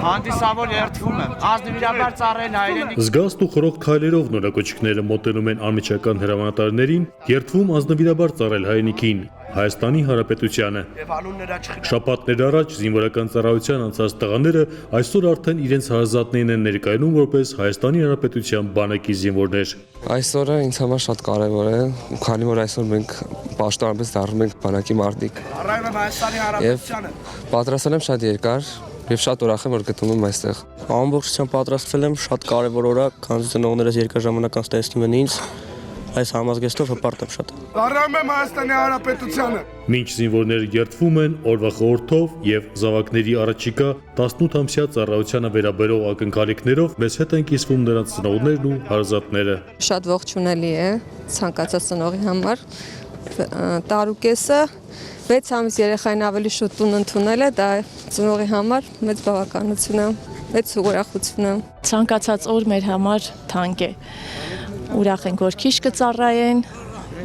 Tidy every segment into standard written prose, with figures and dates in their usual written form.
Հանդիսավոր երդվում եմ, ազնվիրաբար ծառայել հայրենիք։ Զգաստ ու խրոխտ քայլերով նորակոչիկները մոտենում են անմիջական հրամանատարներին, երդվում ազնվիրաբար ծառայել հայրենիքին, Հայաստանի Հանրապետությանը։ Շաբաթներ առաջ զինվորական ծառայության անցած տղաները այսօր արդեն իրենց հարազատներին են ներկայանում որպես Հայաստանի Հանրապետության բանակի զինվորներ։ Այսօրը ինձ համար շատ կարևոր է, քանի որ այսօր մենք պաշտոնապես դառնում ենք բանակի մարտիկ։ Եվ պատրաստել եմ շատ երկար եւ շատ ուրախ եմ, որ գտնվում եմ այստեղ։ Ամբողջությամբ պատրաստվել եմ, շատ կարևոր օր է, քանի ծնողներս երկար ժամանակ անց տեսնում են ինձ, այս համազգեստով հպարտ եմ շատ։ Ծառայում եմ Հայաստանի Հանրապետությանը։ Մինչ զինվորները երդվում են օրվա խորհրդով եւ զավակների առաջիկա 18-ամսյա ծառայությանը վերաբերող ակնկալիքներով, մեզ հետ են կիսվում նրանց ծնողներն ու հարազատները։ Շատ ողջունելի է ցանկացած ծնողի համար։ Տարուկեսը 6 ամիս երեխային ավելի շուտ տուն ընդունելը դա ծնողի համար մեծ բավականություն է, մեծ ուրախություն է։ Ցանկացած օր մեր համար թանկ է։ Ուրախ ենք, որ քիչ կծառայեն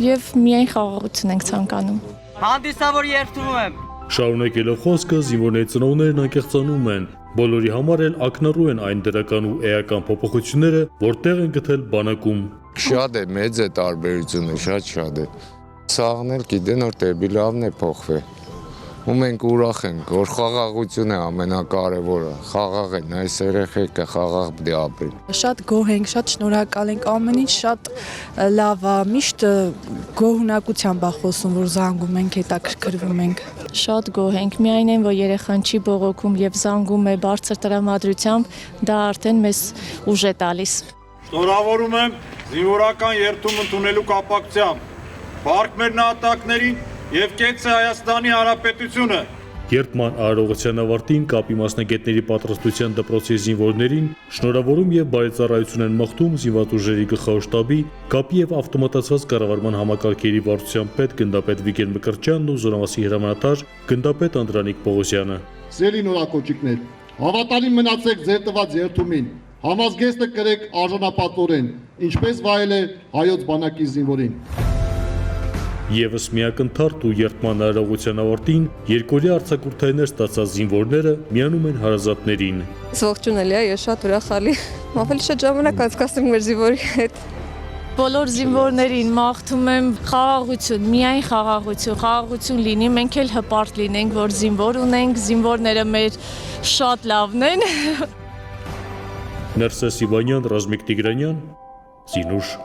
եւ միայն խաղաղություն ենք ցանկանում։ Հանդիսավոր երդվում եմ։ Շարունակելով խոսքը զինվորների ծնողներն անկեղծանում են, բոլորի համար էլ ակնառու են այն դրական ու էական փոփոխությունները, որ տեղ են գտել բանակում։ Շատ է, մեծ է տարբերությունը, շատ է։ Սաղն էլ գիտեն, որ դեպի լավն է փոխվել։ Ու մենք ուրախ ենք, որ խաղաղություն է ամենակարևորը, խաղաղ են, այս երեխեքը խաղաղ պետք է ապրեն։ Շատ գոհ ենք, շատ շնորհակալ ենք, ամեն ինչ շատ լավ է, միշտ գոհունակությամբ է խոսում, որ զանգում ենք, հետաքրքրվում ենք։ Շատ գոհ ենք, միայն այն, որ երեխան չի բողոքում եւ զանգում է բարձր տրամադրությամբ, դա արդեն մեզ ուժ է տալիս։ Շնորհավորում եմ զինվորական երդում ընդունելու կապակցությամբ Բարք մեր նահատակներին եւ կեց է Հայաստանի Հանրապետությունը։ Երդման արարողության ավարտին կապի մասնագետների պատրաստության դպրոցի զինվորներին շնորհավորում եւ բարեծառայություն են մաղթում զինված ուժերի գլխավոր շտաբի, կապի եւ ավտոմատացված կառավարման համակարգերի վարչության պետ գնդապետ Վիգեն Մկրտչյանն ու զորամասի հրամանատար գնդապետ Անդրանիկ Պողոսյանը։ Սիրելի նորակոչիկներ, հավատալին մնացեք ձեր տված երդումին, համազգեստը կրեք արժանապատվորեն, ինչպես վայել է հայոց բանակի զինվորին։ Եվս միակ ընթարթ ու երդման արարողության ավարտին երկօրյա արձակուրդայներ ստացած զինվորները միանում են հարազատներին։ Ողջունելի է, ես շատ ուրախալի, ավելի շատ ժամանակ անցկացնում մեր զինվորի հետ։ Բոլոր զինվորներին մաղթում եմ խաղաղություն, միայն խաղաղություն լինի, մենք էլ հպարտ լինենք, որ զինվոր ունենք, զինվորները մեր շատ լավն են։ Ներսես Իվանյան, Ռազմիկ Տիգրանյան, Զինուշ։